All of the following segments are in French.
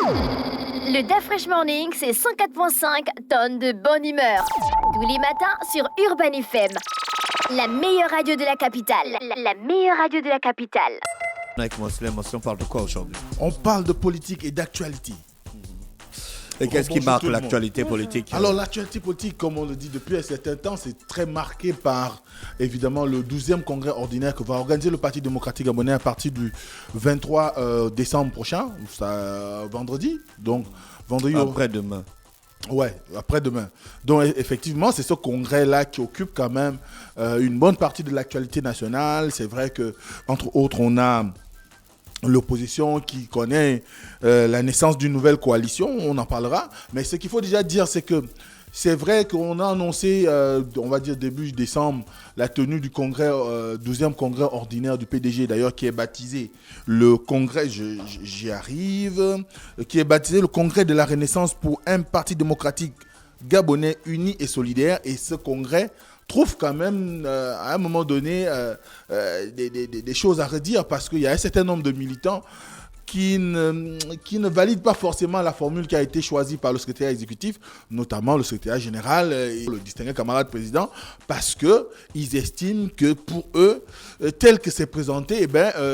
Le DAF Fresh Morning, c'est 104.5 tonnes de bonne humeur. Tous les matins sur Urban FM. La meilleure radio de la capitale. La meilleure radio de la capitale. Avec Moslem, on parle de quoi aujourd'hui? On parle de politique et d'actualité. Et qu'est-ce qui marque l'actualité politique? Alors l'actualité politique, comme on le dit depuis un certain temps, c'est très marqué par évidemment le 12e congrès ordinaire que va organiser le Parti démocratique gabonais à partir du 23 décembre prochain, vendredi. Donc vendredi après-demain. Ouais, après-demain. Donc effectivement, c'est ce congrès-là qui occupe quand même une bonne partie de l'actualité nationale. C'est vrai que entre autres, on a l'opposition qui connaît la naissance d'une nouvelle coalition, on en parlera. Mais ce qu'il faut déjà dire, c'est que c'est vrai qu'on a annoncé, on va dire début décembre, la tenue du congrès, 12e congrès ordinaire du PDG, d'ailleurs, qui est baptisé le congrès, j'y arrive, qui est baptisé le congrès de la Renaissance pour un parti démocratique gabonais uni et solidaire. Et ce congrès trouve quand même, à un moment donné, des choses à redire parce qu'il y a un certain nombre de militants qui ne valident pas forcément la formule qui a été choisie par le secrétaire exécutif, notamment le secrétaire général et le distingué camarade président, parce qu'ils estiment que pour eux, tel que c'est présenté,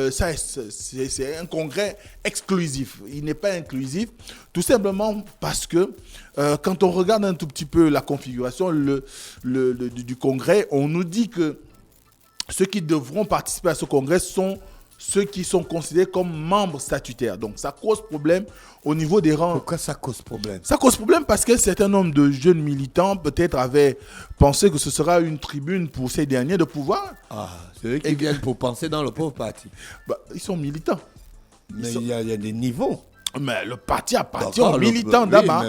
c'est un congrès exclusif. Il n'est pas inclusif, tout simplement parce que quand on regarde un tout petit peu la configuration du congrès, on nous dit que ceux qui devront participer à ce congrès sont ceux qui sont considérés comme membres statutaires. Donc, ça cause problème au niveau des rangs. Pourquoi ça cause problème? Ça cause problème parce qu'un certain nombre de jeunes militants, peut-être, avaient pensé que ce sera une tribune pour ces derniers de pouvoir. Ah, c'est eux qui viennent pour penser dans le pauvre parti. Ils sont militants. Mais il y a des niveaux. Mais le parti appartient aux militants d'abord.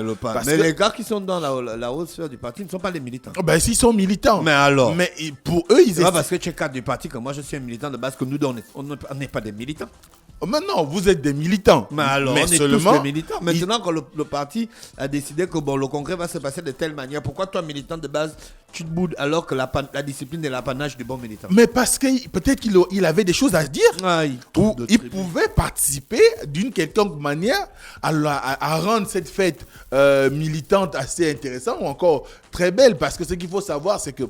Mais les gars qui sont dans la haute sphère du parti ne sont pas des militants. S'ils sont militants. Mais alors? Mais pour eux, ils c'est pas parce que tu es cadre du parti que moi je suis un militant de base que nous, on n'est pas des militants. Mais non, vous êtes des militants. Mais alors, on est tous des militants. Maintenant, quand le parti a décidé que le congrès va se passer de telle manière, pourquoi toi, militant de base, tu te boudes alors que la discipline est l'apanage du bon militant? Mais parce que peut-être qu'il avait des choses à se dire. Ou il pouvait participer d'une quelconque manière à rendre cette fête militante assez intéressante ou encore très belle. Parce que ce qu'il faut savoir, c'est que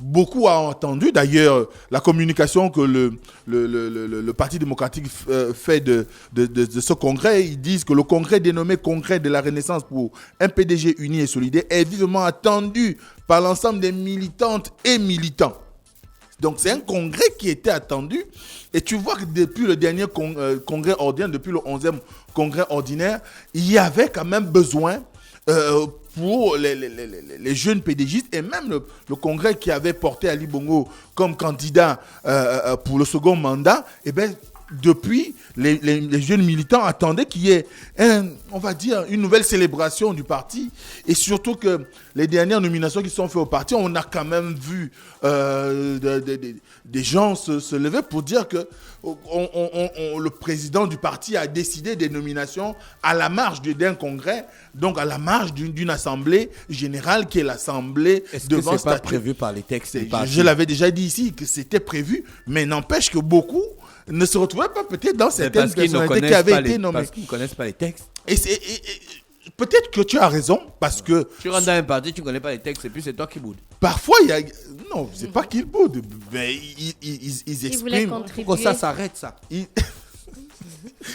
beaucoup ont entendu, d'ailleurs, la communication que le Parti démocratique fait de ce congrès. Ils disent que le congrès dénommé Congrès de la Renaissance pour un PDG uni et solidaire est vivement attendu par l'ensemble des militantes et militants. Donc, c'est un congrès qui était attendu. Et tu vois que depuis le dernier congrès ordinaire, depuis le 11e congrès ordinaire, il y avait quand même besoin pour les jeunes PDGistes et même le congrès qui avait porté Ali Bongo comme candidat pour le second mandat, depuis, les jeunes militants attendaient qu'il y ait on va dire, une nouvelle célébration du parti. Et surtout que les dernières nominations qui sont faites au parti, on a quand même vu des gens se lever pour dire que le président du parti a décidé des nominations à la marge d'un congrès, donc à la marge d'une assemblée générale qui est l'assemblée devant statut. Est-ce que ce n'est pas prévu par les textes du parti? Je l'avais déjà dit ici que c'était prévu, mais n'empêche que beaucoup ne se retrouvaient pas peut-être dans certaines personnalités qui avaient été nommées. Parce qu'ils ne connaissent pas les textes. Et peut-être que tu as raison, parce que tu rentres dans un parti, tu ne connais pas les textes, et puis c'est toi qui boudes. Parfois, il y a... Non, c'est pas qu'ils boudent, mais ils expriment... Pourquoi ça s'arrête, ça?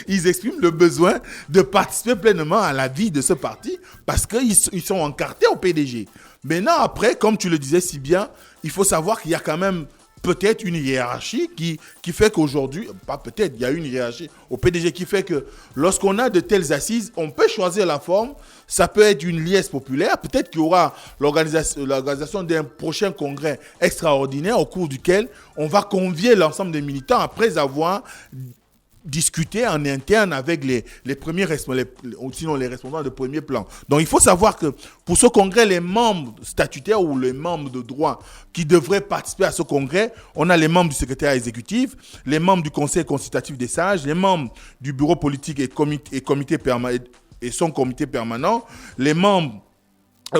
Ils expriment le besoin de participer pleinement à la vie de ce parti, parce qu'ils sont encartés au PDG. Maintenant, après, comme tu le disais si bien, il faut savoir qu'il y a quand même peut-être une hiérarchie qui fait qu'aujourd'hui, pas peut-être, il y a une hiérarchie au PDG qui fait que lorsqu'on a de telles assises, on peut choisir la forme. Ça peut être une liesse populaire. Peut-être qu'il y aura l'organisation d'un prochain congrès extraordinaire au cours duquel on va convier l'ensemble des militants après avoir discuter en interne avec les premiers sinon les responsables de premier plan. Donc il faut savoir que pour ce congrès, les membres statutaires ou les membres de droit qui devraient participer à ce congrès, on a les membres du secrétaire exécutif, les membres du conseil consultatif des sages, les membres du bureau politique et son comité permanent, les membres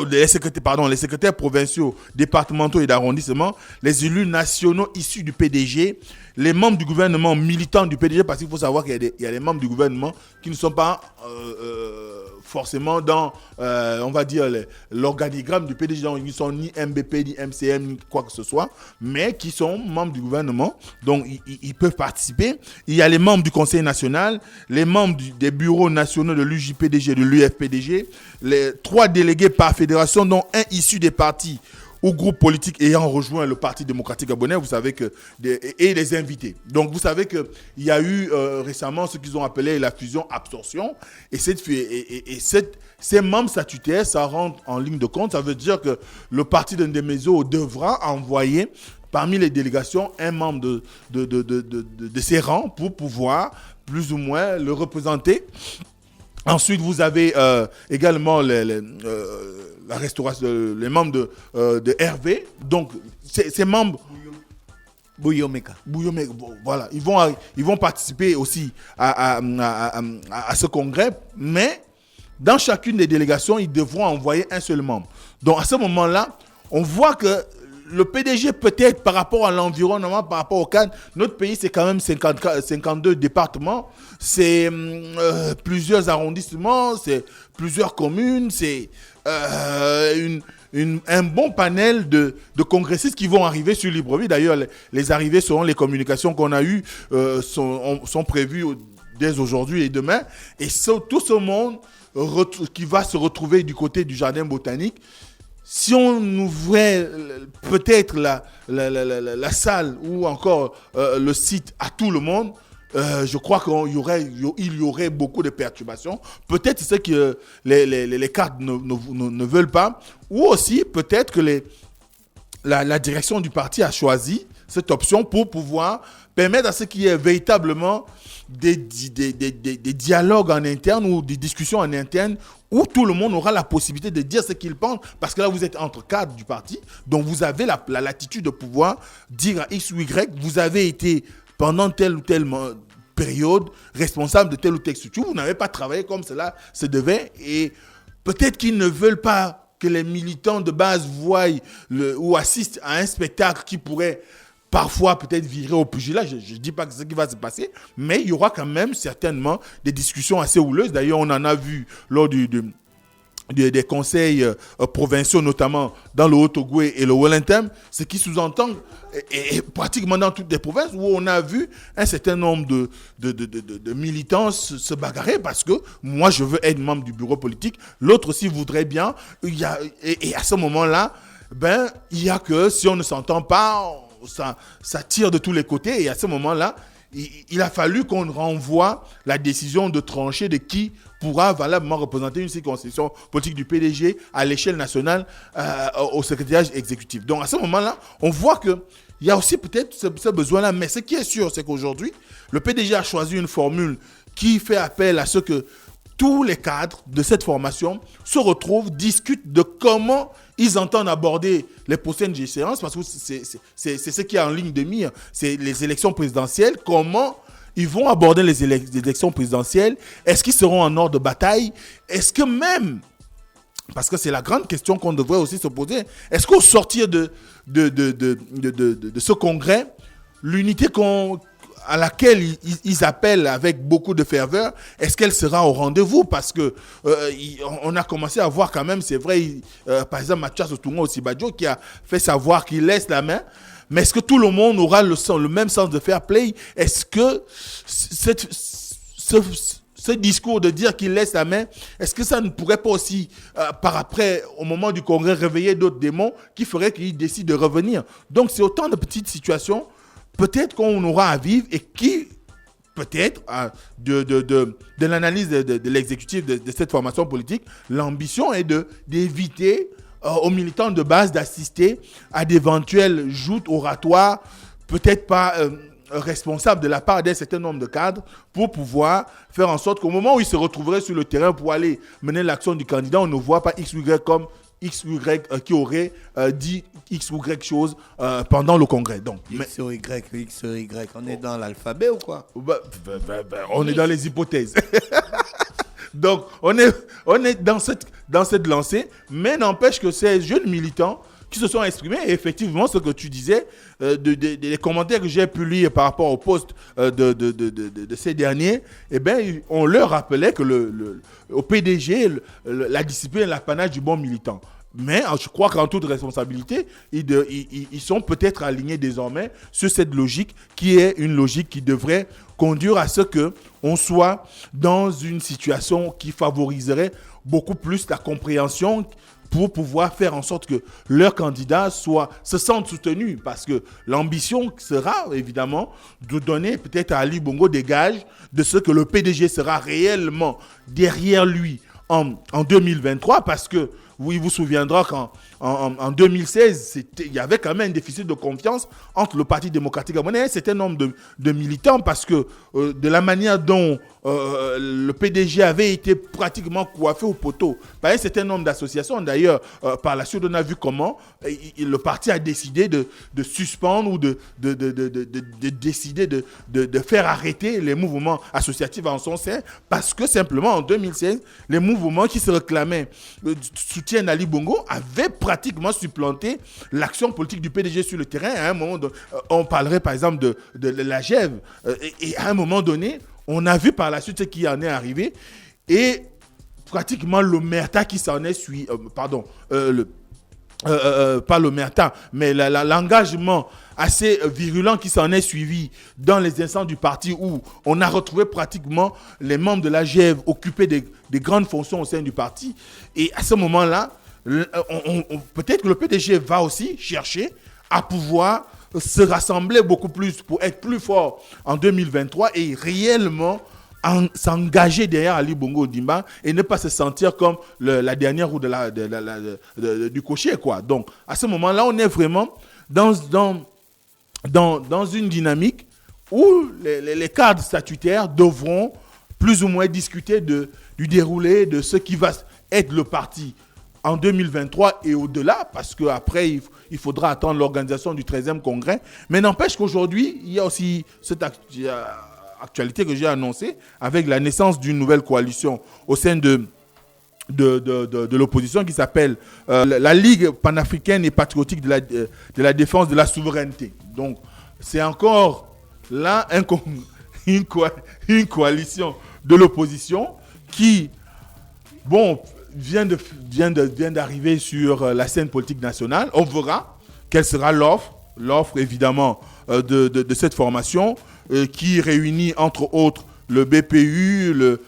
les secrétaires provinciaux, départementaux et d'arrondissement, les élus nationaux issus du PDG, les membres du gouvernement militants du PDG, parce qu'il faut savoir qu'il y a des membres du gouvernement qui ne sont pas forcément dans, on va dire, l'organigramme du PDG. Donc, ils ne sont ni MBP, ni MCM, ni quoi que ce soit, mais qui sont membres du gouvernement. Donc, ils peuvent participer. Il y a les membres du Conseil national, les membres des bureaux nationaux de l'UJPDG et de l'UFPDG, les 3 délégués par fédération, dont un issu des partis ou groupes politiques ayant rejoint le Parti démocratique gabonais, vous savez que et les invités. Donc vous savez qu'il y a eu récemment ce qu'ils ont appelé la fusion-absorption et ces membres statutaires, ça rentre en ligne de compte. Ça veut dire que le Parti d'Ndemezo devra envoyer parmi les délégations un membre de ses rangs pour pouvoir plus ou moins le représenter. Ensuite, vous avez également la restauration, les membres de RV. Donc, ces membres... Bouyomeka. Voilà. Ils vont participer aussi à ce congrès. Mais, dans chacune des délégations, ils devront envoyer un seul membre. Donc, à ce moment-là, on voit que le PDG, peut-être par rapport à l'environnement, par rapport au cadre, notre pays, c'est quand même 52 départements, c'est plusieurs arrondissements, c'est plusieurs communes, c'est un bon panel de congressistes qui vont arriver sur Libreville. D'ailleurs, les arrivées seront les communications qu'on a eues, sont prévues dès aujourd'hui et demain. Et tout ce monde qui va se retrouver du côté du jardin botanique. Si on ouvrait peut-être la salle ou encore le site à tout le monde, je crois qu'il y aurait beaucoup de perturbations. Peut-être c'est ce que les cadres ne veulent pas. Ou aussi peut-être que la direction du parti a choisi cette option pour pouvoir permettre à ce qu'il y ait véritablement des dialogues en interne ou des discussions en interne où tout le monde aura la possibilité de dire ce qu'il pense, parce que là vous êtes entre cadres du parti, donc vous avez la latitude de pouvoir dire à X ou Y, vous avez été pendant telle ou telle période responsable de telle ou telle structure, vous n'avez pas travaillé comme cela se devait, et peut-être qu'ils ne veulent pas que les militants de base voient ou assistent à un spectacle qui pourrait parfois peut-être virer au pugilat. Je ne dis pas que c'est ce qui va se passer, mais il y aura quand même certainement des discussions assez houleuses. D'ailleurs, on en a vu lors des conseils provinciaux, notamment dans le Haut-Ogooué et le Wellington, ce qui sous-entend, et pratiquement dans toutes les provinces, où on a vu un certain nombre de militants se bagarrer parce que moi, je veux être membre du bureau politique, l'autre aussi voudrait bien. Et à ce moment-là, il y a que si on ne s'entend pas, ça tire de tous les côtés. Et à ce moment-là, il a fallu qu'on renvoie la décision de trancher de qui pourra valablement représenter une circonscription politique du PDG à l'échelle nationale au secrétariat exécutif. Donc à ce moment-là, on voit qu'il y a aussi peut-être ce besoin-là. Mais ce qui est sûr, c'est qu'aujourd'hui, le PDG a choisi une formule qui fait appel à ce que tous les cadres de cette formation se retrouvent, discutent de comment ils entendent aborder les prochaines échéances, parce que c'est ce qui est en ligne de mire, c'est les élections présidentielles, comment ils vont aborder les élections présidentielles, est-ce qu'ils seront en ordre de bataille, est-ce que même, parce que c'est la grande question qu'on devrait aussi se poser, est-ce qu'au sortir de ce congrès, l'unité à laquelle ils appellent avec beaucoup de ferveur, est-ce qu'elle sera au rendez-vous? Parce que on a commencé à voir quand même, c'est vrai, par exemple, Mathias Otungo Osibadjo qui a fait savoir qu'il laisse la main, mais est-ce que tout le monde aura le même sens de fair play? Est-ce que ce discours de dire qu'il laisse la main, est-ce que ça ne pourrait pas aussi, par après, au moment du congrès, réveiller d'autres démons qui feraient qu'ils décident de revenir? Donc, c'est autant de petites situations peut-être qu'on aura à vivre et qui, peut-être, de l'analyse de l'exécutif de cette formation politique, l'ambition est d'éviter aux militants de base d'assister à d'éventuelles joutes oratoires, peut-être pas responsables de la part d'un certain nombre de cadres, pour pouvoir faire en sorte qu'au moment où ils se retrouveraient sur le terrain pour aller mener l'action du candidat, on ne voit pas X ou Y comme X ou Y qui aurait dit X ou Y chose pendant le congrès. Donc, X ou Y, on est dans l'alphabet ou quoi? On est dans les hypothèses. Donc, on est dans cette lancée, mais n'empêche que ces jeunes militants qui se sont exprimés. Et effectivement, ce que tu disais, des commentaires que j'ai pu lire par rapport au poste de ces derniers, eh ben, on leur rappelait que au PDG, la discipline est l'apanage du bon militant. Mais je crois qu'en toute responsabilité, ils sont peut-être alignés désormais sur cette logique qui est une logique qui devrait conduire à ce qu'on soit dans une situation qui favoriserait beaucoup plus la compréhension pour pouvoir faire en sorte que leurs candidats se sentent soutenus. Parce que l'ambition sera évidemment de donner peut-être à Ali Bongo des gages de ce que le PDG sera réellement derrière lui en 2023. Parce que oui, vous vous souviendrez qu'en 2016, il y avait quand même un déficit de confiance entre le Parti démocratique gabonais et un certain nombre de militants parce que de la manière dont le PDG avait été pratiquement coiffé au poteau par un certain nombre d'associations. D'ailleurs, par la suite, on a vu comment le parti a décidé de suspendre ou de décider de faire arrêter les mouvements associatifs en son sein parce que simplement en 2016, les mouvements qui se réclamaient soutien d'Ali Bongo avait pratiquement supplanté l'action politique du PDG sur le terrain. À un moment, on parlerait par exemple de la GEV. Et à un moment donné, on a vu par la suite ce qui en est arrivé. Et pratiquement l'omerta qui s'en est suivi. Pas l'omerta, mais l'engagement assez virulent qui s'en est suivi dans les instants du parti où on a retrouvé pratiquement les membres de la GEV occupés des grandes fonctions au sein du parti. Et à ce moment-là, peut-être que le PDG va aussi chercher à pouvoir se rassembler beaucoup plus pour être plus fort en 2023 et réellement s'engager derrière Ali Bongo Ondimba et ne pas se sentir comme la dernière roue du cocher, quoi. Donc, à ce moment-là, on est vraiment dans une dynamique où les cadres statutaires devront plus ou moins discuter du déroulé de ce qui va être le parti en 2023 et au-delà, parce qu'après, il faudra attendre l'organisation du 13e congrès. Mais n'empêche qu'aujourd'hui, il y a aussi cette actualité que j'ai annoncée avec la naissance d'une nouvelle coalition au sein de l'opposition qui s'appelle la Ligue panafricaine et patriotique de la défense de la souveraineté. Donc, c'est encore là une coalition de l'opposition qui, vient d'arriver sur la scène politique nationale. On verra quelle sera l'offre évidemment de cette formation qui réunit entre autres le BPU, le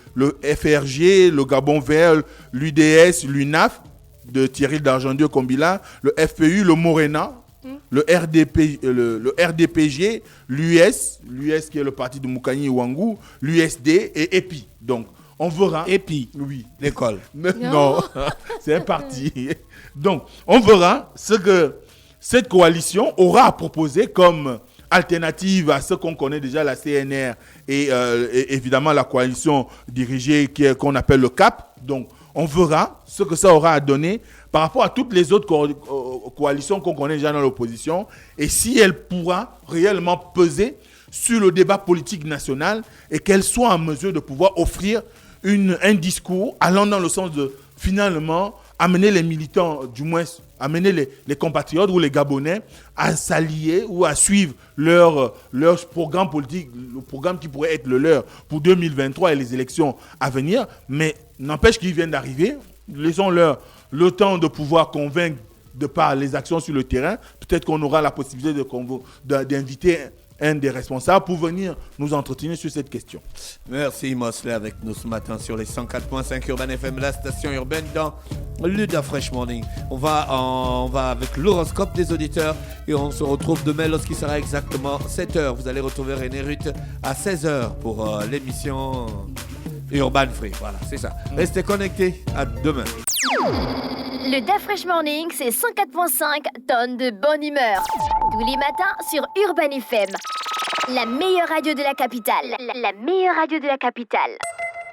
FRG, le Gabon Vert, l'UDS, l'UNAF de Thierry d'Argendieu Kombila, le FPU, le Morena, le RDPG, l'US qui est le parti de Moukani Ouangou, l'USD et EPI. Donc, on verra. EPI, oui. L'école. Non, c'est un parti. Donc, on verra ce que cette coalition aura à proposer comme alternative à ce qu'on connaît déjà, la CNR et évidemment la coalition dirigée qu'on appelle le CAP. Donc, on verra ce que ça aura à donner par rapport à toutes les autres coalitions qu'on connaît déjà dans l'opposition et si elle pourra réellement peser sur le débat politique national et qu'elle soit en mesure de pouvoir offrir un discours allant dans le sens de finalement amener les militants, du moins amener les compatriotes ou les Gabonais à s'allier ou à suivre leur programme politique, le programme qui pourrait être le leur pour 2023 et les élections à venir. Mais n'empêche qu'ils viennent d'arriver, laissons-leur le temps de pouvoir convaincre de par les actions sur le terrain. Peut-être qu'on aura la possibilité d'inviter un des responsables pour venir nous entretenir sur cette question. Merci Mosley avec nous ce matin sur les 104.5 Urban FM, la station urbaine dans Luda Fresh Morning. On va avec l'horoscope des auditeurs et on se retrouve demain lorsqu'il sera exactement 7h. Vous allez retrouver René Ruth à 16h pour l'émission Urban Free. Voilà, c'est ça. Restez connectés, à demain. Le Da Fresh Morning, c'est 104.5 tonnes de bonne humeur. Tous les matins sur Urban FM. La meilleure radio de la capitale. La meilleure radio de la capitale.